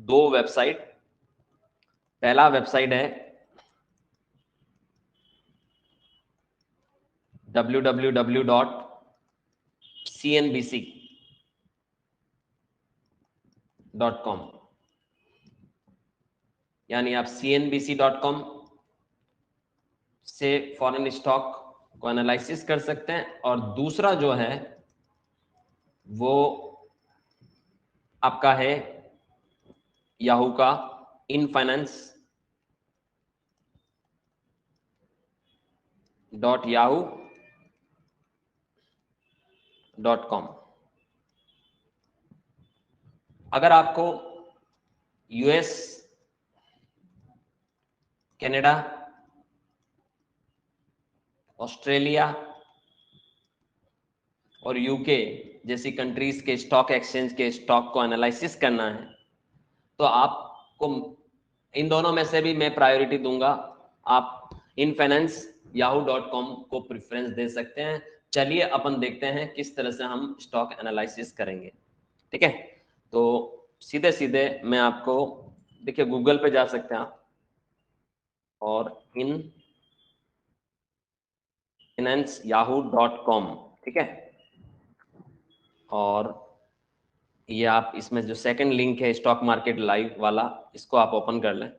दो वेबसाइट, पहला वेबसाइट है www.cnbc.com, यानी आप cnbc.com से फॉरेन स्टॉक को एनालिसिस कर सकते हैं। और दूसरा जो है वो आपका है याहू का infinance.yahoo.com। अगर आपको यूएस, कनाडा, ऑस्ट्रेलिया और यूके जैसी कंट्रीज के स्टॉक एक्सचेंज के स्टॉक को एनालिसिस करना है तो आपको इन दोनों में से भी मैं प्रायोरिटी दूंगा। आप infinance.yahoo.com को प्रेफरेंस दे सकते हैं। चलिए अपन देखते हैं किस तरह से हम स्टॉक एनालिसिस करेंगे। ठीक है, तो सीधे सीधे मैं आपको, देखिए गूगल पे जा सकते हैं आप और infinance.yahoo.com, ठीक है, और ये आप इसमें जो सेकंड लिंक है स्टॉक मार्केट लाइव वाला, इसको आप ओपन कर लें।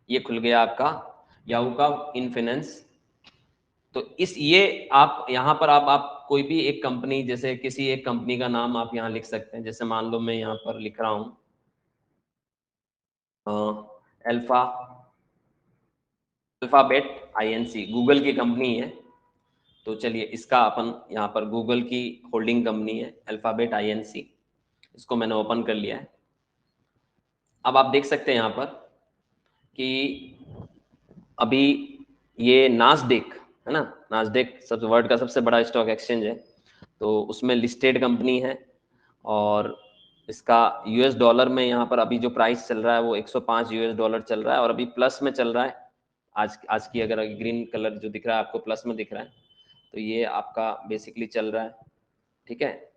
ये खुल गया आपका याहू का इनफिनेंस। तो ये आप यहाँ पर आप कोई भी एक कंपनी, जैसे किसी एक कंपनी का नाम आप यहाँ लिख सकते हैं। जैसे मान लो मैं यहाँ पर लिख रहा हूँ अल्फाबेट INC, गूगल की कंपनी है। तो चलिए इसका अपन यहाँ पर, गूगल की होल्डिंग कंपनी है अल्फाबेट INC, इसको मैंने ओपन कर लिया है। अब आप देख सकते हैं यहाँ पर कि अभी ये नास्डेक है ना, नास्डेक सब वर्ल्ड का सबसे बड़ा स्टॉक एक्सचेंज है, तो उसमें लिस्टेड कंपनी है। और इसका यूएस डॉलर में यहाँ पर अभी जो प्राइस चल रहा है वो $105 चल रहा है, और अभी प्लस में चल रहा है। आज की अगर ग्रीन कलर जो दिख रहा है आपको प्लस में दिख रहा है, तो ये आपका बेसिकली चल रहा है। ठीक है,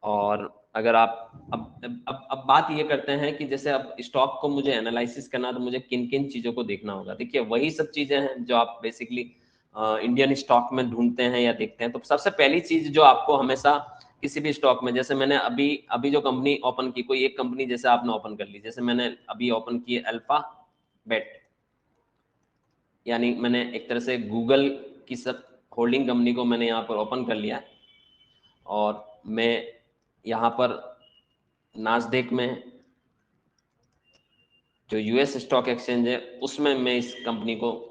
और अगर आप अब बात ये करते हैं कि जैसे अब स्टॉक को मुझे एनालिसिस करना, तो मुझे किन किन चीजों को देखना होगा। देखिए वही सब चीजें हैं जो आप बेसिकली इंडियन स्टॉक में ढूंढते हैं या देखते हैं। तो सबसे पहली चीज जो आपको हमेशा किसी भी स्टॉक में, जैसे मैंने अभी जो कंपनी ओपन की, कोई एक कंपनी जैसे आपने ओपन कर ली, जैसे मैंने अभी ओपन की अल्फाबेट, यानी मैंने एक तरह से गूगल की सब होल्डिंग कंपनी को मैंने यहाँ पर ओपन कर लिया, और मैं यहाँ पर नास्डेक में जो यूएस स्टॉक एक्सचेंज है उसमें मैं इस कंपनी को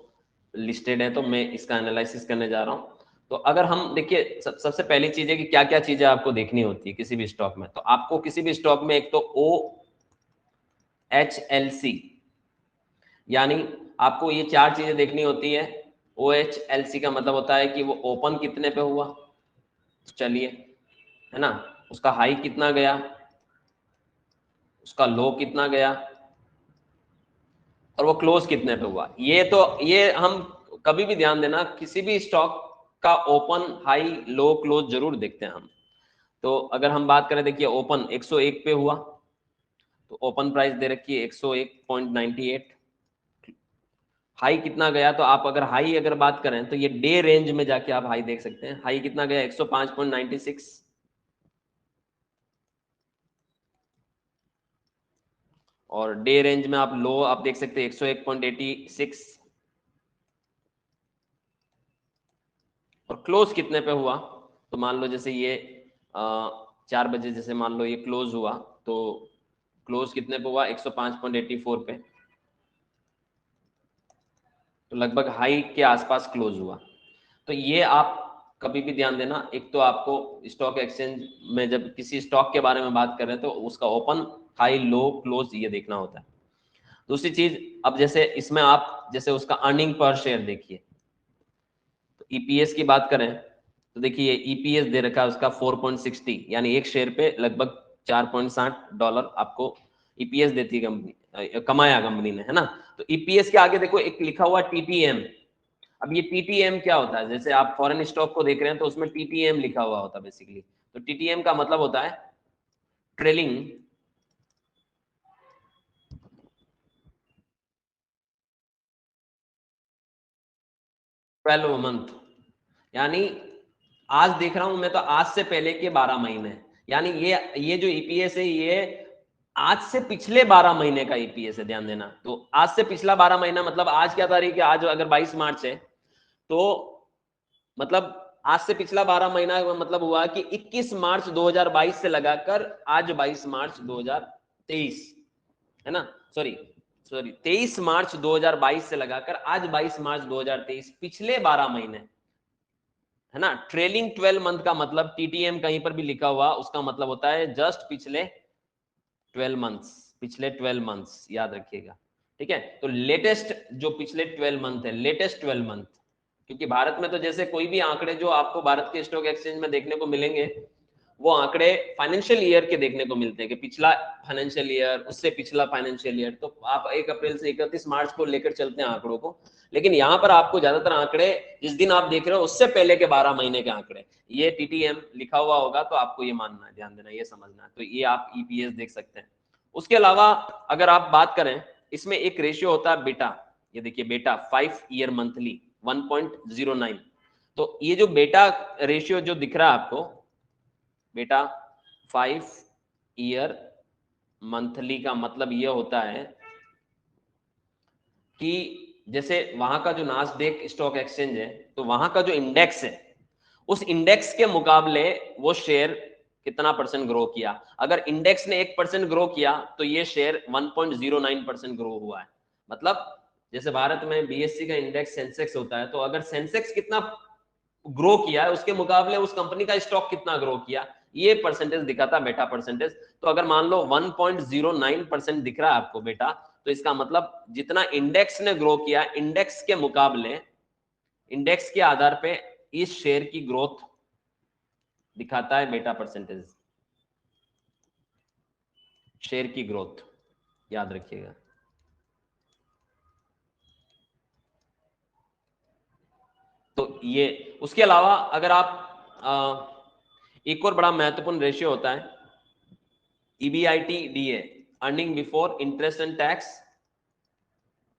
लिस्टेड है, तो मैं इसका एनालिसिस करने जा रहा हूँ। तो अगर हम देखिए सबसे पहली चीज है कि क्या क्या चीजें आपको देखनी होती है किसी भी स्टॉक में। तो आपको किसी भी स्टॉक में एक तो OHLC, यानी आपको ये चार चीजें देखनी होती है। OHLC का मतलब होता है कि वो ओपन कितने पे हुआ, चलिए, है ना, उसका हाई कितना गया, उसका लो कितना गया, और वो क्लोज कितने पे हुआ। ये हम कभी भी ध्यान देना, किसी भी स्टॉक का ओपन, हाई, लो, क्लोज जरूर देखते हैं हम। तो अगर हम बात करें, देखिए ओपन 101 पे हुआ, तो ओपन प्राइस दे रखी है 101.98। हाई कितना गया, तो आप अगर हाई अगर बात करें तो ये डे रेंज में जाके आप हाई देख सकते हैं। हाई कितना गया, 105.96। और डे रेंज में आप लो आप देख सकते हैं 101.86। और क्लोज कितने पे हुआ, तो मान लो जैसे ये 4 बजे जैसे मान लो ये क्लोज हुआ, तो क्लोज कितने पे हुआ, 105.84 पे, तो लगभग हाई के आसपास क्लोज हुआ। तो ये आप कभी भी ध्यान देना, एक तो आपको स्टॉक एक्सचेंज में जब किसी स्टॉक के बारे में बात कर रहे हैं तो उसका ओपन, हाई, लो, क्लोज ये देखना होता है। दूसरी चीज, अब जैसे इसमें आप जैसे उसका अर्निंग पर शेयर देखिए, तो ईपीएस की बात करें तो देखिए ईपीएस दे रखा है उसका 4.60, यानी एक शेयर पे लगभग $4.60 आपको ईपीएस देती है कंपनी, कमाया कंपनी ने, है ना। तो ईपीएस के आगे देखो एक लिखा हुआ टीटीएम। अब ये टीटीएम क्या होता है, जैसे आप फॉरेन स्टॉक को देख रहे हैं तो उसमें टीटीएम लिखा हुआ होता है बेसिकली। तो टीटीएम का मतलब होता है ट्रेलिंग 12 मंथ, यानी आज देख रहा हूं मैं तो आज से पहले के 12 महीने, यानी ये जो ईपीएस है ये आज से पिछले 12 महीने का ईपीएस है, ध्यान देना। तो आज से पिछला 12 महीना मतलब आज क्या तारीख है, आज अगर 22 मार्च है तो मतलब आज से पिछला 12 महीना का मतलब हुआ कि 21 मार्च 2022 से लगाकर आज 22 मार्च 2023, है ना, सॉरी 23 मार्च 2022 से लगाकर आज 22 मार्च 2023, पिछले 12 महीने, है ना। ट्रेलिंग 12 मंथ का मतलब टीटीएम कहीं पर भी लिखा हुआ उसका मतलब होता है जस्ट पिछले 12 मंथ्स, पिछले 12 मंथ्स, याद रखिएगा, ठीक है। तो लेटेस्ट जो पिछले 12 मंथ है, लेटेस्ट 12 मंथ, क्योंकि भारत में तो जैसे कोई भी आंकड़े जो आपको भारत के स्टॉक एक्सचेंज में देखने को मिलेंगे वो आंकड़े फाइनेंशियल ईयर के देखने को मिलते हैं कि पिछला फाइनेंशियल ईयर, उससे पिछला फाइनेंशियल ईयर, तो आप 1 अप्रैल से 31 मार्च को लेकर चलते हैं आंकड़ों को, लेकिन यहाँ पर आपको ज्यादातर आंकड़े जिस दिन आप देख रहे हो उससे पहले के 12 महीने के आंकड़े, ये टीटीएम लिखा हुआ होगा तो आपको ये मानना है, ध्यान देना, ये समझना है। तो ये आप ईपीएस देख सकते हैं। उसके अलावा अगर आप बात करें, इसमें एक रेशियो होता है बेटा, ये देखिए बेटा 5 ईयर मंथली 1.09। तो ये जो बेटा रेशियो जो दिख रहा है आपको, बेटा 5 ईयर मंथली का मतलब ये होता है कि जैसे वहां का जो नास्डेक स्टॉक एक्सचेंज है तो वहां का जो इंडेक्स है उस इंडेक्स के मुकाबले वो शेयर कितना परसेंट ग्रो किया। अगर इंडेक्स ने 1% ग्रो किया तो ये शेयर 1.09% ग्रो हुआ है। मतलब जैसे भारत में बीएससी का इंडेक्स सेंसेक्स होता है, तो अगर सेंसेक्स कितना ग्रो किया है उसके मुकाबले उस कंपनी का स्टॉक कितना ग्रो किया, ये परसेंटेज दिखाता बेटा परसेंटेज। तो अगर मान लो 1.09% दिख रहा है आपको बेटा, तो इसका मतलब जितना इंडेक्स ने ग्रो किया, इंडेक्स के मुकाबले, इंडेक्स के आधार पे इस शेयर की ग्रोथ दिखाता है बेटा परसेंटेज, शेयर की ग्रोथ, याद रखिएगा। तो ये उसके अलावा अगर आप एक और बड़ा महत्वपूर्ण रेशियो होता है EBIT-DA, earning before interest and tax,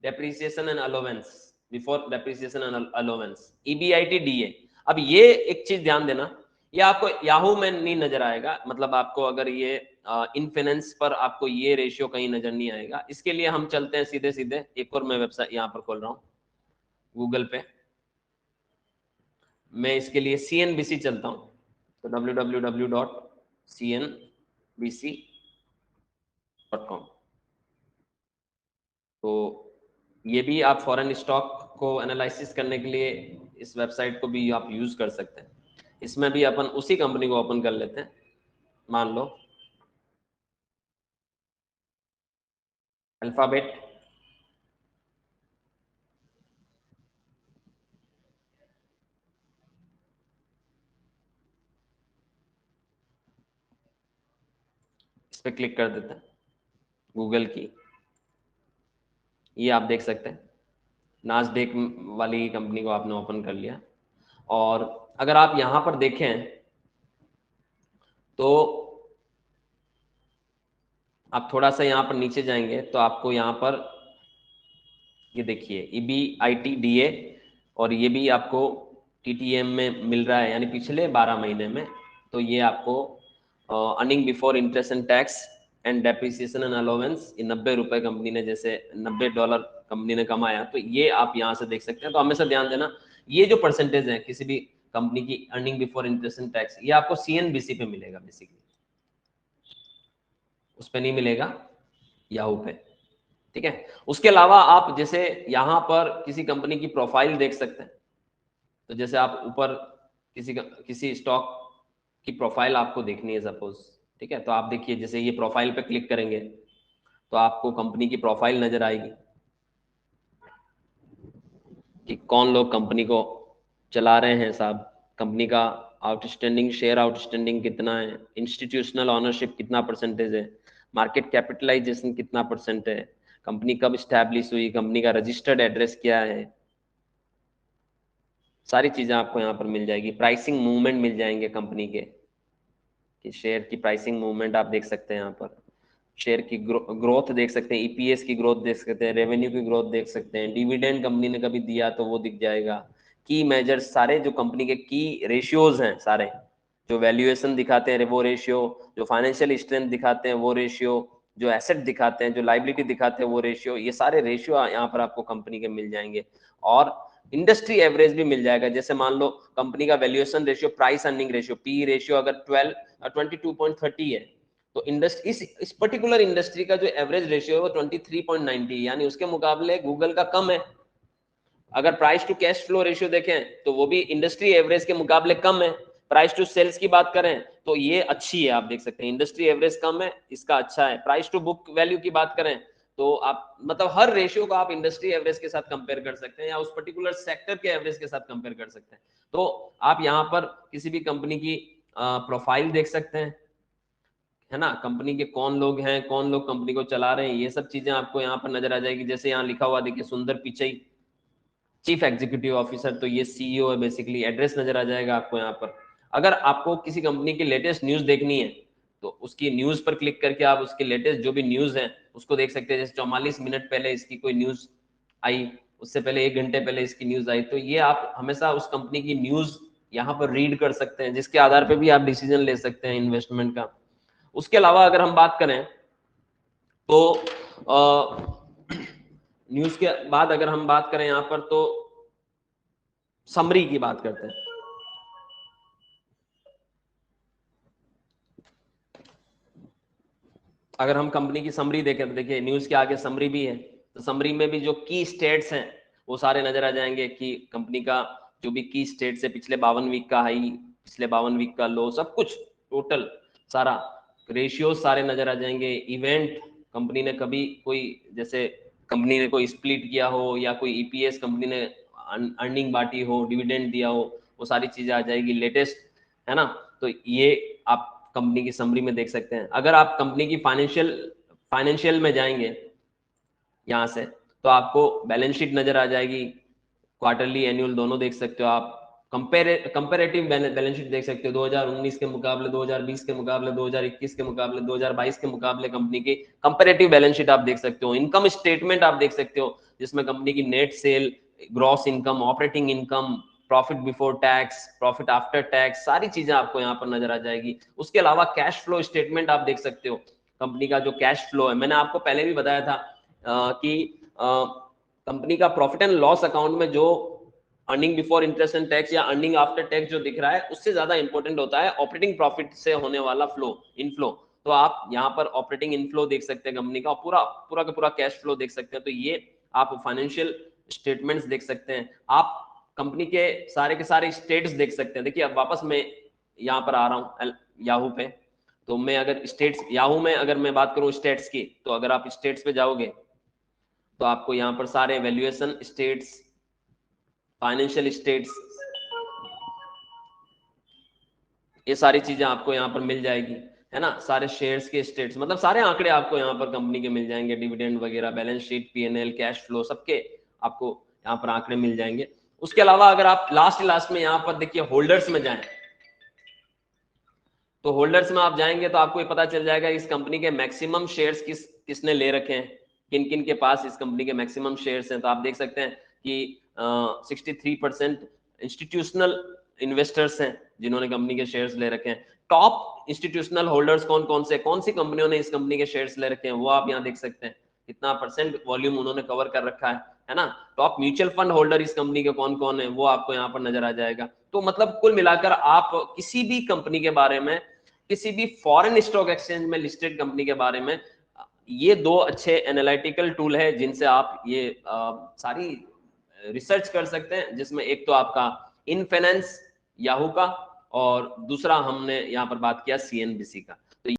depreciation and allowance, before depreciation and allowance, EBIT-DA। अब ये एक चीज ध्यान देना, ये आपको याहू में नहीं नजर आएगा, मतलब आपको अगर ये इन फाइनेंस पर आपको ये रेशियो कहीं नजर नहीं आएगा। इसके लिए हम चलते हैं सीधे सीधे, एक और मैं वेबसाइट यहाँ पर खोल रहा हूँ गूगल पे, मैं इसके लिए CNBC चलता हूँ, तो www.cnbc.com। तो ये भी आप फॉरेन स्टॉक को एनालिसिस करने के लिए इस वेबसाइट को भी आप यूज कर सकते हैं। इसमें भी अपन उसी कंपनी को ओपन कर लेते हैं, मान लो अल्फाबेट, इस पर क्लिक कर देते हैं, गूगल की, ये आप देख सकते हैं नास्डेक वाली कंपनी को आपने ओपन कर लिया। और अगर आप यहां पर देखें तो आप थोड़ा सा यहाँ पर नीचे जाएंगे तो आपको यहाँ पर ये देखिए EBIT-DA, और ये भी आपको TTM में मिल रहा है, यानी पिछले 12 महीने में। तो ये आपको earning before interest and tax and depreciation and allowance, ये 90 रुपए कंपनी ने, जैसे $90 कंपनी ने कमाया, तो ये आप यहाँ से देख सकते हैं। तो हमेशा ध्यान देना ये जो परसेंटेज है किसी भी कंपनी की earning before interest and tax, ये आपको CNBC पे मिलेगा बेसिकली, उस पर नहीं मिलेगा याहू पे, ठीक है। उसके अलावा आप जैसे यहाँ पर किसी कंपनी की प्रोफाइल देख सकते हैं। तो जैसे आप ऊपर किसी स्टॉक की प्रोफाइल आपको देखनी है सपोज, ठीक है, तो आप देखिए जैसे ये प्रोफाइल पे क्लिक करेंगे तो आपको कंपनी की प्रोफाइल नजर आएगी कि कौन लोग कंपनी को चला रहे हैं साहब, कंपनी का आउटस्टैंडिंग शेयर आउटस्टैंडिंग कितना है, इंस्टीट्यूशनल ओनरशिप कितना परसेंटेज है, मार्केट कैपिटलाइजेशन कितना परसेंट है, कंपनी कब स्टैब्लिश हुई, कंपनी का रजिस्टर्ड एड्रेस क्या है, सारी चीजें आपको यहाँ पर मिल जाएगी। प्राइसिंग मूवमेंट मिल जाएंगे कंपनी के, कि शेयर की प्राइसिंग मूवमेंट आप देख सकते हैं यहाँ पर, शेयर की ग्रोथ देख सकते हैं, EPS की ग्रोथ देख सकते हैं, रेवेन्यू की ग्रोथ देख सकते हैं, डिविडेंड कंपनी ने कभी दिया तो वो दिख जाएगा, की मेजर्स, सारे जो कंपनी के की रेशियोज हैं, सारे जो वैल्यूएशन दिखाते हैं वो रेशियो, जो फाइनेंशियल स्ट्रेंथ दिखाते हैं वो रेशियो, जो एसेट दिखाते हैं, जो लाइबिलिटी दिखाते हैं वो रेशियो, ये सारे रेशियो यहाँ पर आपको कंपनी के मिल जाएंगे। और इंडस्ट्री एवरेज भी मिल जाएगा। जैसे मान लो कंपनी का valuation ratio, price earning ratio, P ratio अगर 22.30 है, तो इंडस्ट्री इस पर्टिकुलर इंडस्ट्री का जो एवरेज रेशियो है वो 23.90, यानी उसके मुकाबले गूगल का कम है। अगर price to cash flow ratio देखें तो वो भी इंडस्ट्री एवरेज के मुकाबले कम है। प्राइस टू सेल्स की बात करें तो ये अच्छी है, आप देख सकते हैं इंडस्ट्री एवरेज कम है, इसका अच्छा है। प्राइस टू बुक वैल्यू की बात करें तो आप मतलब हर रेशियो को आप इंडस्ट्री एवरेज के साथ कंपेयर कर सकते हैं या उस पर्टिकुलर सेक्टर के एवरेज के साथ कंपेयर कर सकते हैं। तो आप यहाँ पर किसी भी कंपनी की प्रोफाइल देख सकते हैं, है ना, कंपनी के कौन लोग हैं, कौन लोग कंपनी को चला रहे हैं, ये सब चीजें आपको यहाँ पर नजर आ जाएगी। जैसे यहाँ लिखा हुआ देखिए, सुंदर पिचई, चीफ एग्जीक्यूटिव ऑफिसर, तो ये सीईओ है बेसिकली। एड्रेस नजर आ जाएगा आपको यहाँ पर। अगर आपको किसी कंपनी की लेटेस्ट न्यूज देखनी है तो उसकी न्यूज पर क्लिक करके आप उसकी लेटेस्ट जो भी न्यूज है उसको देख सकते हैं। जैसे 44 मिनट पहले इसकी कोई न्यूज आई, उससे पहले 1 घंटे पहले इसकी न्यूज आई, तो ये आप हमेशा उस कंपनी की न्यूज यहाँ पर रीड कर सकते हैं, जिसके आधार पर भी आप डिसीजन ले सकते हैं इन्वेस्टमेंट का। उसके अलावा अगर हम बात करें तो न्यूज के बाद अगर हम बात करें यहाँ पर तो समरी की बात करते हैं। अगर हम कंपनी की समरी देखें तो देखिए न्यूज के आगे समरी भी है, तो समरी में भी जो की स्टेट्स हैं वो सारे नजर आ जाएंगे कि कंपनी का जो भी की स्टेट्स है, पिछले 52 वीक का हाई, पिछले 52 वीक का लो, सब कुछ टोटल सारा रेशियो सारे नजर आ जाएंगे। इवेंट, कंपनी ने कभी कोई, जैसे कंपनी ने कोई स्प्लिट किया हो या कोई ईपीएस कंपनी ने अर्निंग बांटी हो, डिविडेंड दिया हो, वो सारी चीजें आ जाएगी लेटेस्ट, है ना। तो ये आप कंपनी की समरी में देख सकते हैं। अगर आप कंपनी की फाइनेंशियल में जाएंगे यहाँ से तो आपको बैलेंस शीट नजर आ जाएगी, क्वार्टरली एनुअल दोनों देख सकते हो आप। कंपेरेटिव बैलेंस शीट देख सकते हो 2019 के मुकाबले, 2020 के मुकाबले, 2021 के मुकाबले, 2022 के मुकाबले कंपनी की कंपेरेटिव बैलेंस शीट आप देख सकते हो। इनकम स्टेटमेंट आप देख सकते हो जिसमें कंपनी की net cell, gross income, operating income, profit before tax, profit after tax, सारी चीजें आपको यहाँ पर नजर आ जाएगी। उसके अलावा कैश फ्लो स्टेटमेंट आप देख सकते हो, कंपनी का जो कैश फ्लो है। मैंने आपको पहले भी बताया था कि कंपनी का प्रॉफिट एंड लॉस अकाउंट में जो earning before interest and tax या अर्निंग आफ्टर टैक्स जो दिख रहा है उससे ज्यादा इंपॉर्टेंट होता है ऑपरेटिंग प्रॉफिट से होने वाला फ्लो, इनफ्लो। तो आप यहाँ पर ऑपरेटिंग इनफ्लो देख सकते हैं कंपनी का, पूरा पूरा का पूरा कैश फ्लो देख सकते हैं। तो ये आप फाइनेंशियल स्टेटमेंट्स देख सकते हैं, आप कंपनी के सारे स्टेट्स देख सकते हैं। देखिए अब वापस मैं यहाँ पर आ रहा हूँ याहू पे, तो मैं अगर स्टेट्स, याहू में अगर मैं बात करूँ स्टेट्स की, तो अगर आप स्टेट्स पे जाओगे तो आपको यहाँ पर सारे वैल्यूएशन स्टेट्स, फाइनेंशियल स्टेट्स, ये सारी चीजें आपको यहाँ पर मिल जाएगी, है ना। सारे शेयर्स के स्टेट्स, मतलब सारे आंकड़े आपको यहाँ पर कंपनी के मिल जाएंगे, डिविडेंड वगैरह, balance sheet, PNL, cash flow, सबके आपको यहाँ पर आंकड़े मिल जाएंगे। उसके अलावा अगर आप लास्ट में यहाँ पर देखिए होल्डर्स में जाएं, तो होल्डर्स में आप जाएंगे तो आपको ये पता चल जाएगा इस कंपनी के मैक्सिमम शेयर्स किसने ले रखे हैं, किन किन के पास इस कंपनी के मैक्सिमम शेयर्स हैं। तो आप देख सकते हैं कि 63% इंस्टीट्यूशनल इन्वेस्टर्स हैं जिन्होंने कंपनी के शेयर्स ले रखे हैं। टॉप इंस्टीट्यूशनल होल्डर्स कौन कौन सी कंपनियों ने इस कंपनी के शेयर्स ले रखे हैं वो आप यहाँ देख सकते हैं, कितना परसेंट वॉल्यूम उन्होंने कवर कर रखा है ना। टॉप म्यूचुअल फंड होल्डर इस कंपनी के कौन कौन है वो आपको यहाँ पर नजर आ जाएगा। तो मतलब कुल मिलाकर आप किसी भी कंपनी के बारे में, किसी भी फॉरेन स्टॉक एक्सचेंज में लिस्टेड कंपनी के बारे में, ये दो अच्छे एनालिटिकल टूल है जिनसे आप ये सारी रिसर्च कर सकते हैं। जिसमें एक तो आपका इनफाइनेंस याहू का, और दूसरा हमने यहाँ पर बात किया सीएनबीसी का।